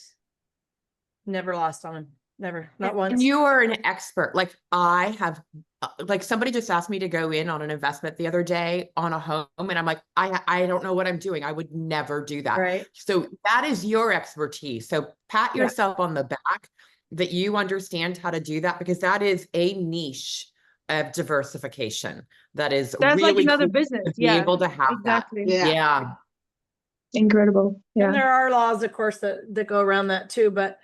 never lost on them. Never, not once. And you are an expert. Like I have, like somebody just asked me to go in on an investment the other day on a home, and I'm like, I don't know what I'm doing. I would never do that. Right. So that is your expertise. So pat yourself on the back that you understand how to do that, because that is a niche of diversification. That's really like another cool business. to be able to have exactly. that. Yeah. Yeah. Incredible. Yeah. And there are laws, of course, that go around that too. But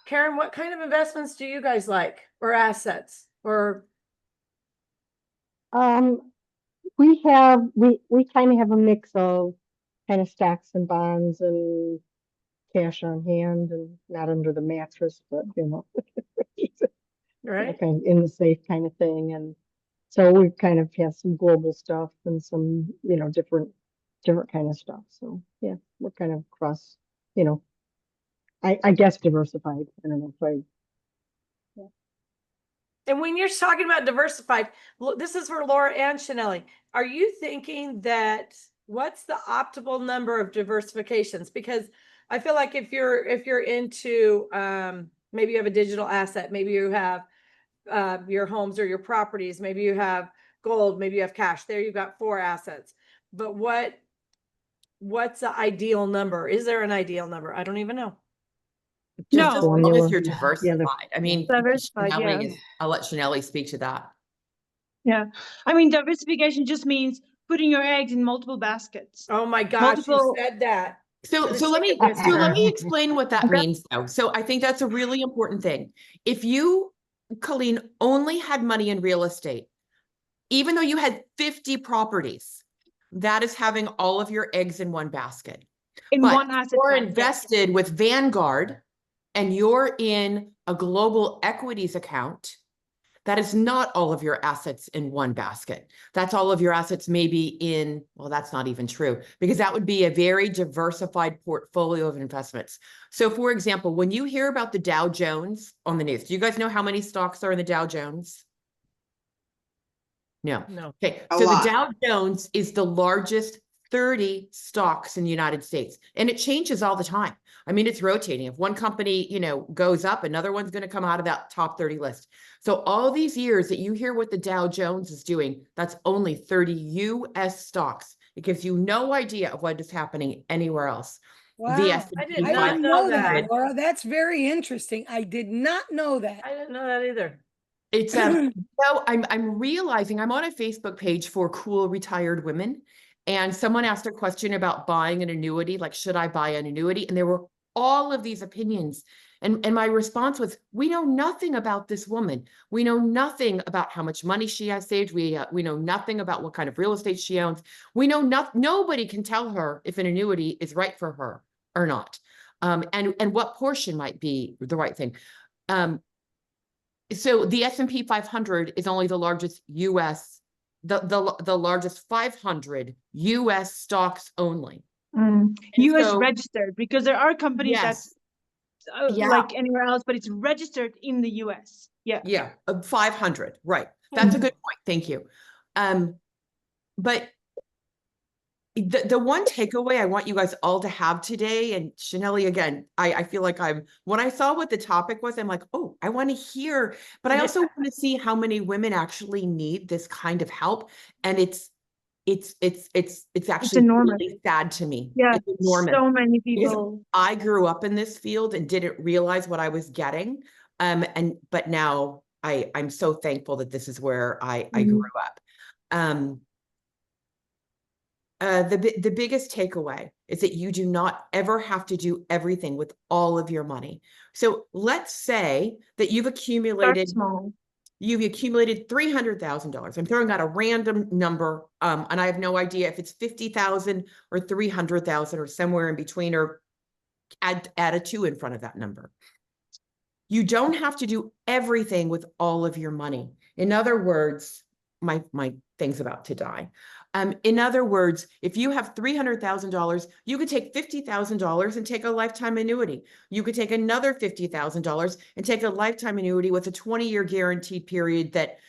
Karen, what kind of investments do you guys like, or assets, or? We kind of have a mix of kind of stocks and bonds and cash on hand and not under the mattress, but Right. kind of in the safe kind of thing. And so we kind of have some global stuff and some, different kind of stuff. So yeah, we're kind of cross, I guess diversified. I don't know if I. And when you're talking about diversified, this is for Laura and Shanelle. Are you thinking that what's the optimal number of diversifications? Because I feel like if you're into maybe you have a digital asset, maybe you have your homes or your properties, maybe you have gold, maybe you have cash. There you've got 4 assets. But what what's the ideal number? Is there an ideal number? I don't even know. Just No. as long Formula. as you're Yeah, diversified. I mean, Diversified, yeah. I'll let Shanelle speak to that. Yeah. I mean, diversification just means putting your eggs in multiple baskets. Oh my gosh, Multiple- you said that. So, the so let me, chicken so let me whisperer. explain what that Okay. means though. So I think that's a really important thing. If you, Colleen, only had money in real estate, even though you had 50 properties, that is having all of your eggs in one basket. In But one asset you're class, yeah. invested with Vanguard and you're in a global equities account, that is not all of your assets in one basket. That's all of your assets maybe in, well, that's not even true, because that would be a very diversified portfolio of investments. So for example, when you hear about the Dow Jones on the news, do you guys know how many stocks are in the Dow Jones? No. No. Okay, A so lot. the Dow Jones is the largest 30 stocks in the United States, and it changes all the time. I mean, it's rotating. If one company, goes up, another one's going to come out of that top 30 list. So all these years that you hear what the Dow Jones is doing, that's only 30 US stocks. It gives you no idea of what is happening anywhere else. Wow. The I S&P did I not didn't know know that, 500. Laura. That's very interesting. I did not know that. I didn't know that either. It's I'm realizing I'm on a Facebook page for cool retired women, and someone asked a question about buying an annuity, like should I buy an annuity? And there were all of these opinions. And my response was, we know nothing about this woman. We know nothing about how much money she has saved. We know nothing about what kind of real estate she owns. We know nobody can tell her if an annuity is right for her or not. And what portion might be the right thing. So the S&P 500 is only the largest US, the largest 500 US stocks only. US so- registered, because there are companies Yes. that's Yeah. like anywhere else, but it's registered in the US. Yeah. Yeah, 500, right. That's a good point. Thank you. But the one takeaway I want you guys all to have today, and Shanelle, again, I feel like when I saw what the topic was, I'm like, oh, I want to hear, but I also want to see how many women actually need this kind of help. And it's actually enormous. really sad to me. Yeah. It's enormous. So many Because people. I grew up in this field and didn't realize what I was getting. But now I'm so thankful that this is where I grew up. The biggest takeaway is that you do not ever have to do everything with all of your money. So let's say that you've accumulated $300,000. I'm throwing out a random number, and I have no idea if it's 50,000 or 300,000 or somewhere in between, or add a 2 in front of that number. You don't have to do everything with all of your money. In other words, my thing's about to die. In other words, if you have $300,000, you could take $50,000 and take a lifetime annuity. You could take another $50,000 and take a lifetime annuity with a 20-year guaranteed period that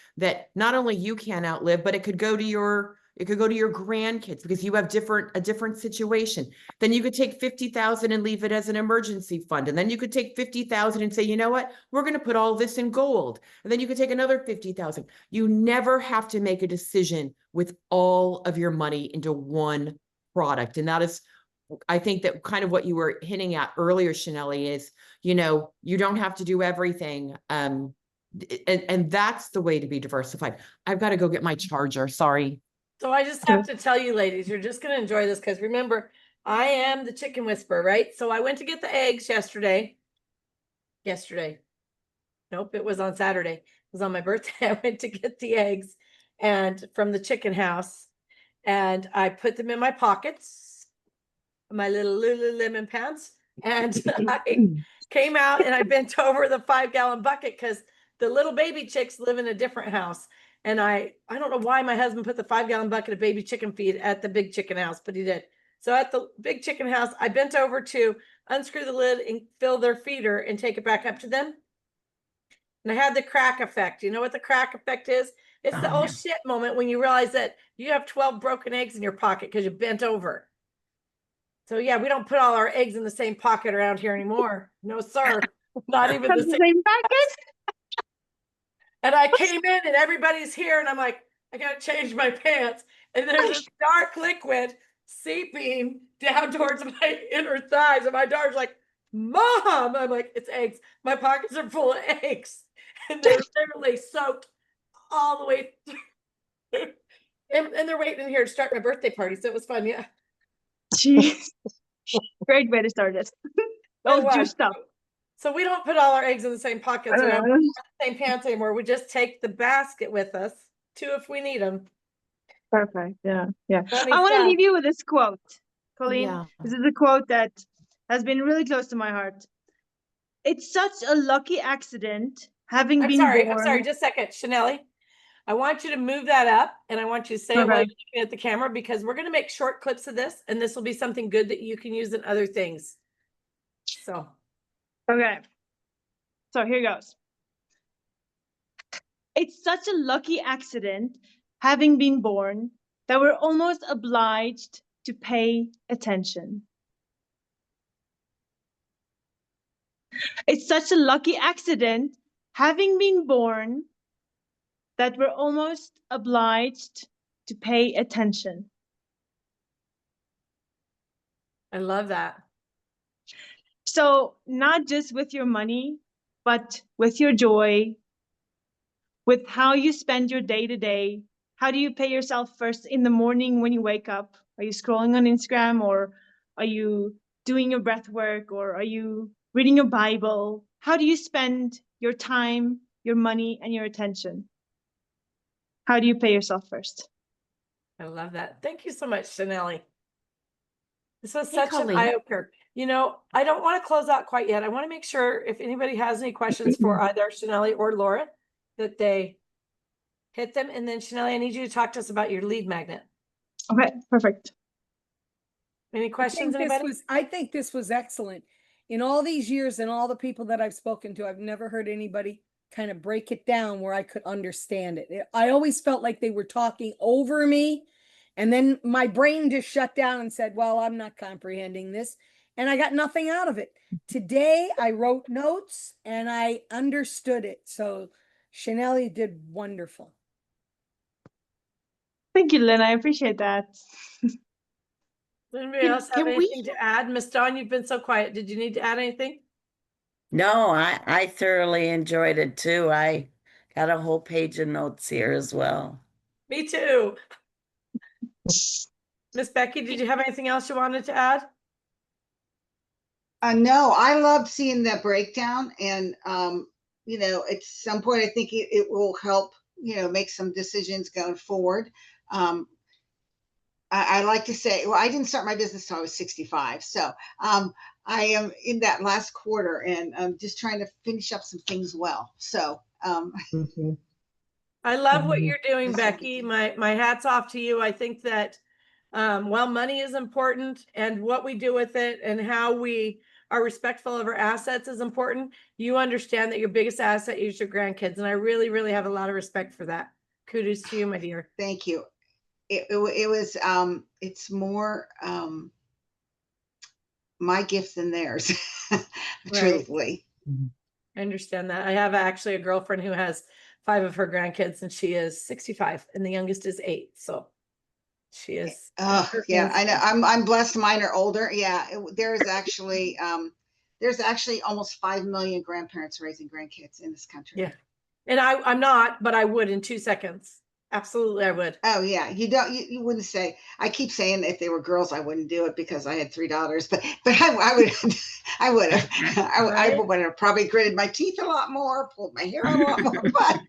not only you can't outlive, but it could go to your grandkids, because you have a different situation. Then you could take 50,000 and leave it as an emergency fund. And then you could take 50,000 and say, you know what, we're going to put all this in gold. And then you could take another 50,000. You never have to make a decision with all of your money into one product. And that is, I think, that kind of what you were hinting at earlier, Shanelle, is, you don't have to do everything. And that's the way to be diversified. I've got to go get my charger. Sorry. So I just have to tell you, ladies, you're just going to enjoy this, because remember, I am the chicken whisperer, right? So I went to get the eggs yesterday. Nope, it was on Saturday. It was on my birthday. I went to get the eggs and from the chicken house, and I put them in my pockets, my little Lululemon pants, and I came out and I bent over the 5-gallon bucket, because the little baby chicks live in a different house. And I don't know why my husband put the 5-gallon bucket of baby chicken feed at the big chicken house, but he did. So at the big chicken house, I bent over to unscrew the lid and fill their feeder and take it back up to them. And I had the crack effect. You know what the crack effect is? It's the oh shit moment when you realize that you have 12 broken eggs in your pocket because you bent over. So yeah, we don't put all our eggs in the same pocket around here anymore. No, sir. Not even the same packet. And I came in and everybody's here and I'm like, I gotta change my pants. And there's this dark liquid seeping down towards my inner thighs. And my daughter's like, Mom, I'm like, it's eggs. My pockets are full of eggs. And they're literally soaked all the way through. And they're waiting here to start my birthday party. So it was fun. Yeah. Jeez. Great way to start it. All was. juiced up. So we don't put all our eggs in the same pockets I or don't the know. same pants anymore. We just take the basket with us, 2 if we need them. Perfect. Yeah. Yeah. Funny I want to stuff. leave you with this quote, Colleen. Yeah. This is a quote that has been really close to my heart. It's such a lucky accident having been I'm born. sorry, just a second, Shanelle. I want you to move that up and I want you to say it while Okay. you're looking at the camera because we're going to make short clips of this and this will be something good that you can use in other things. So, Okay. So here goes. It's such a lucky accident having been born that we're almost obliged to pay attention. It's such a lucky accident having been born that we're almost obliged to pay attention. I love that. So not just with your money, but with your joy, with how you spend your day to day. How do you pay yourself first in the morning when you wake up? Are you scrolling on Instagram, or are you doing your breath work, or are you reading your Bible? How do you spend your time, your money, and your attention? How do you pay yourself first? I love that. Thank you so much, Shanelle. This was Hey, such an Colleen. eye-opener. You know, I don't want to close out quite yet. I want to make sure if anybody has any questions for either Shanelle or Laura, that they hit them. And then Shanelle, I need you to talk to us about your lead magnet. Okay, perfect. Any questions, anybody? I think this was excellent. In all these years and all the people that I've spoken to, I've never heard anybody kind of break it down where I could understand it. I always felt like they were talking over me. And then my brain just shut down and said, well, I'm not comprehending this. And I got nothing out of it. Today, I wrote notes and I understood it. So Shanelle did wonderful. Thank you, Lynn. I appreciate that. Does anybody else have anything to add? Miss Dawn, you've been so quiet. Did you need to add anything? No, I thoroughly enjoyed it too. I got a whole page of notes here as well. Me too. Miss Becky, did you have anything else you wanted to add? No, I loved seeing that breakdown, and you know, at some point, I think it will help, you know, make some decisions going forward. I like to say, well, I didn't start my business till I was 65, so I am in that last quarter, and I'm just trying to finish up some things well. So I love what you're doing, Becky. My hat's off to you. I think that while money is important and what we do with it and how we are respectful of our assets is important, you understand that your biggest asset is your grandkids. And I really, really have a lot of respect for that. Kudos to you, my dear. Thank you. It was it's more my gift than theirs, truthfully. I understand that. I have actually a girlfriend who has 5 of her grandkids and she is 65 and the youngest is 8. So she is. Yeah, I know. I'm blessed. Mine are older. Yeah, there's actually almost 5 million grandparents raising grandkids in this country. Yeah, and I'm not, but I would in 2 seconds. Absolutely, I would. Oh yeah, you wouldn't say. I keep saying if they were girls, I wouldn't do it because I had 3 daughters. But I would I would have I would have probably gritted my teeth a lot more, pulled my hair out a lot more. But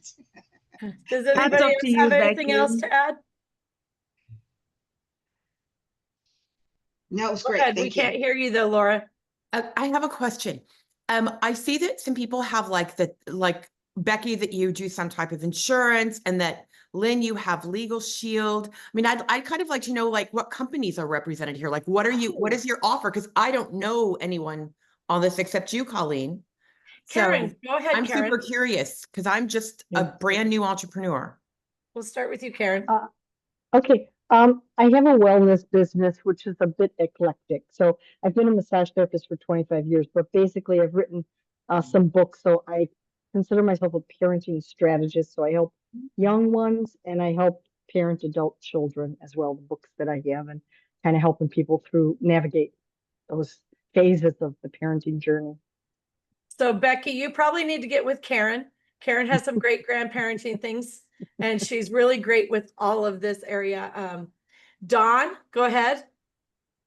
does anybody else have anything else to add? No, it was great. Thank you. We can't hear you though, Laura. I have a question. I see that some people have like Becky, that you do some type of insurance, and that Lynn, you have Legal Shield. I mean, I'd kind of like to know like what companies are represented here. Like, what is your offer? Because I don't know anyone on this except you, Colleen. Karen, So go ahead, I'm Karen. super curious because I'm just a brand new entrepreneur. We'll start with you, Karen. Okay. I have a wellness business, which is a bit eclectic. So I've been a massage therapist for 25 years, but basically I've written some books. So I consider myself a parenting strategist. So I help young ones and I help parent adult children as well, the books that I have. And kind of helping people through navigate those phases of the parenting journey. So Becky, you probably need to get with Karen. Karen has some great grandparenting things, and she's really great with all of this area. Dawn, go ahead.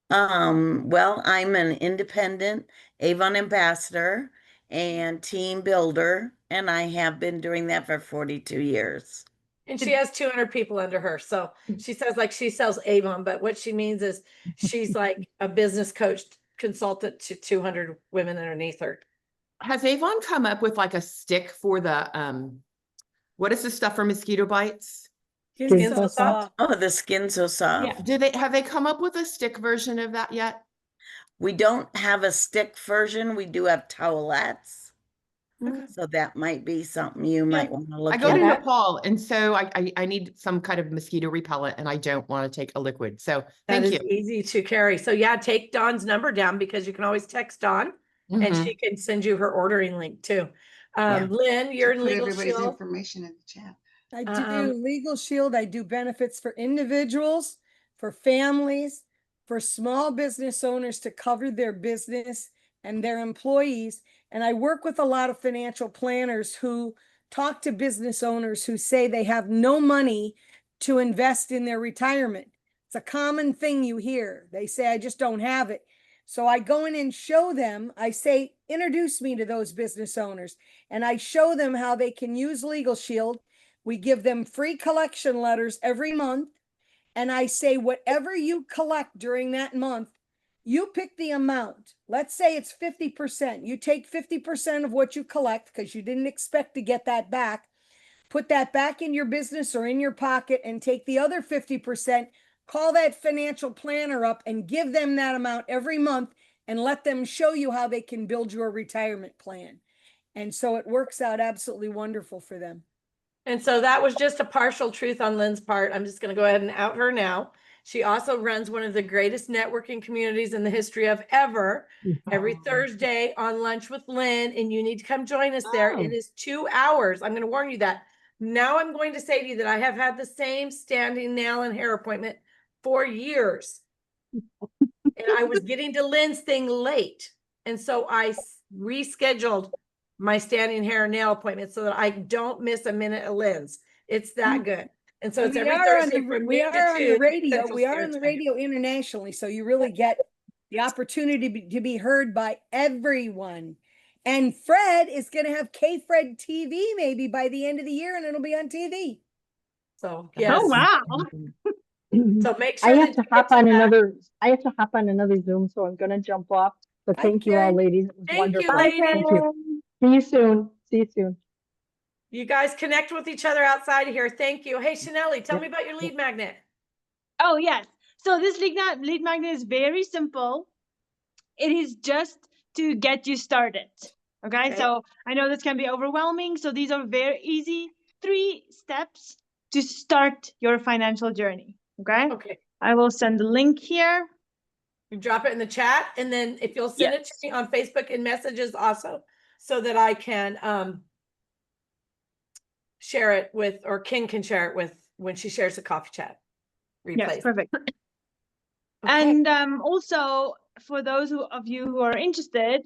Well, I'm an independent Avon ambassador and team builder, and I have been doing that for 42 years. And she has 200 people under her. So she says like she sells Avon, but what she means is she's like a business coach consultant to 200 women underneath her. Has Avon come up with like a stick for the, what is the stuff for mosquito bites? Skin so soft. Oh, the skin so soft. Yeah. Have they come up with a stick version of that yet? We don't have a stick version. We do have towelettes. Okay. So that might be something you might want to look I go to at. Nepal, and so I need some kind of mosquito repellent, and I don't want to take a liquid. So thank you. Easy to carry. So yeah, take Dawn's number down because you can always text Dawn and she can send you her ordering link too. Lynn, you're in Put Legal everybody's Shield. information in the chat. I do Legal Shield. I do benefits for individuals, for families, for small business owners to cover their business and their employees. And I work with a lot of financial planners who talk to business owners who say they have no money to invest in their retirement. It's a common thing you hear. They say, I just don't have it. So I go in and show them, I say, introduce me to those business owners. And I show them how they can use Legal Shield. We give them free collection letters every month. And I say, whatever you collect during that month, you pick the amount. Let's say it's 50%. You take 50% of what you collect because you didn't expect to get that back. Put that back in your business or in your pocket and take the other 50%. Call that financial planner up and give them that amount every month and let them show you how they can build your retirement plan. And so it works out absolutely wonderful for them. And so that was just a partial truth on Lynn's part. I'm just going to go ahead and out her now. She also runs one of the greatest networking communities in the history of ever every Thursday on Lunch with Lynn. And you need to come join us there. It is 2 hours. I'm going to warn you that. Now I'm going to say to you that I have had the same standing nail and hair appointment for years. And I was getting to Lynn's thing late. And so I rescheduled my standing hair and nail appointment so that I don't miss a minute of Lynn's. It's that good. And so it's every Thursday from we noon to are on 2 the radio. Central We are on Standard the Time. radio internationally, so you really get the opportunity to be heard by everyone. And Fred is going to have K-Fred TV maybe by the end of the year, and it'll be on TV. So yes. Oh, wow. So make sure I have that to you hop get on that. another Zoom, so I'm gonna jump off. But Bye, thank you all, Karen. ladies. It was Thank you, wonderful. ladies. Thank you. See you soon. See you soon. You guys connect with each other outside of here. Thank you. Hey, Shanelle, tell me about your lead magnet. Oh, yes. So this lead magnet is very simple. It is just to get you started. Okay. So I know this can be overwhelming. So these are very easy 3 steps to start your financial journey. Okay. Okay. I will send the link here. You drop it in the chat, and then if you'll send it to me on Facebook in messages also, so that I can share it with, or King can share it with when she shares the coffee chat replays. Yes, perfect. Okay. And also for those of you who are interested,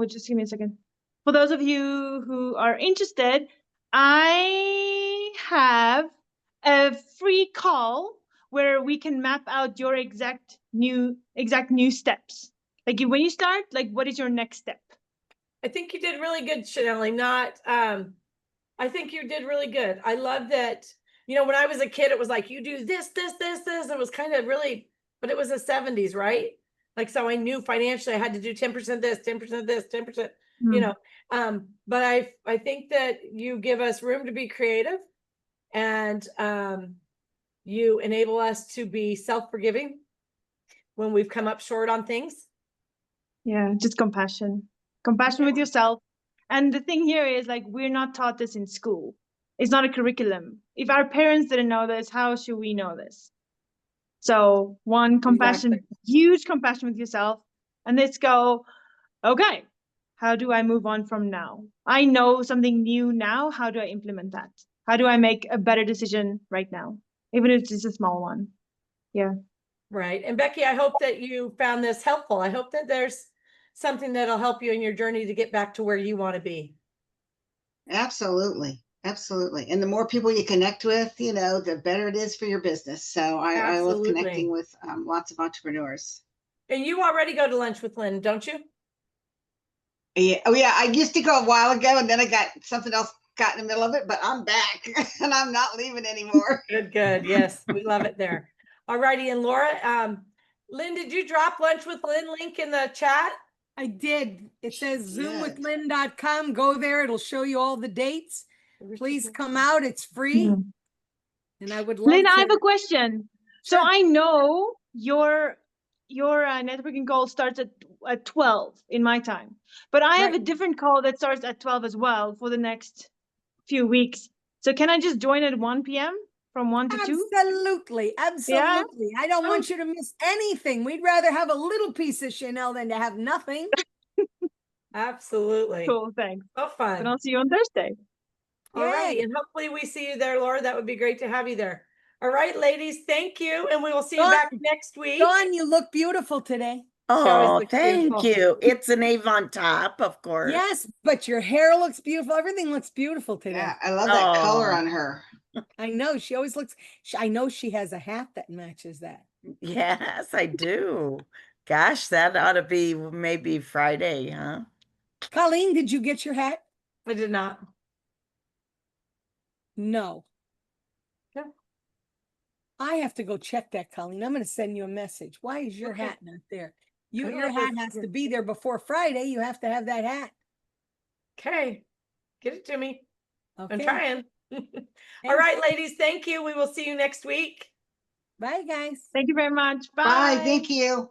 just give me a second. For those of you who are interested, I have a free call where we can map out your exact new steps. Like when you start, like what is your next step? I think you did really good, Shanelle. I think you did really good. I love that, when I was a kid, it was like, you do this. It was kind of really, but it was the 70s, right? Like, so I knew financially I had to do 10% this, 10% this, 10%, but I think that you give us room to be creative, and you enable us to be self-forgiving when we've come up short on things. Yeah, just compassion with yourself. And the thing here is, like, we're not taught this in school. It's not a curriculum. If our parents didn't know this, how should we know this? So compassion, huge compassion with yourself. And let's go, okay, how do I move on from now? I know something new now. How do I implement that? How do I make a better decision right now? Even if it's just a small one. Yeah. Right. And Becky, I hope that you found this helpful. I hope that there's something that'll help you in your journey to get back to where you want to be. Absolutely. Absolutely. And the more people you connect with, you know, the better it is for your business. So I love Absolutely. connecting with lots of entrepreneurs. And you already go to lunch with Lynn, don't you? Yeah. Oh, yeah. I used to go a while ago, and then I got something else got in the middle of it, but I'm back and I'm not leaving anymore. Good, good. Yes, we love it there. All righty. And Laura, Lynn, did you drop lunch with Lynn link in the chat? I did. It says Good. zoomwithlynn.com. Go there. It'll show you all the dates. Please come out. It's free. And I would love Lynn, to. I have a question. So Sure. I know your networking call starts at 12 in my time, but I have a Right. different call that starts at 12 as well for the next few weeks. So can I just join at 1 p.m. from 1 to 2? Absolutely. Absolutely. I don't want you to miss anything. We'd rather have a little piece of Chanel than to have nothing. Absolutely. Cool, thanks. So fun. And I'll see you on Thursday. All righty. Yay. And hopefully we see you there, Laura. That would be great to have you there. All right, ladies, thank you. And we will see you Dawn- back next week. Dawn, you look beautiful today. Oh, looks thank beautiful. you. It's an Avon top, of course. Yes, but your hair looks beautiful. Everything looks beautiful today. Yeah, I love that color Oh. on her. I know. She always looks, I know she has a hat that matches that. Yes, I do. Gosh, that ought to be maybe Friday, huh? Colleen, did you get your hat? I did not. No. No. I have to go check that, Colleen. I'm going to send you a message. Why is your Okay. hat not there? I don't Your know if hat it's has here. to be there before Friday. You have to have that hat. Okay. Get it to me. Okay. I'm trying. All right, ladies, thank you. We will see you next week. Bye, guys. Thank you very much. Bye. Thank you.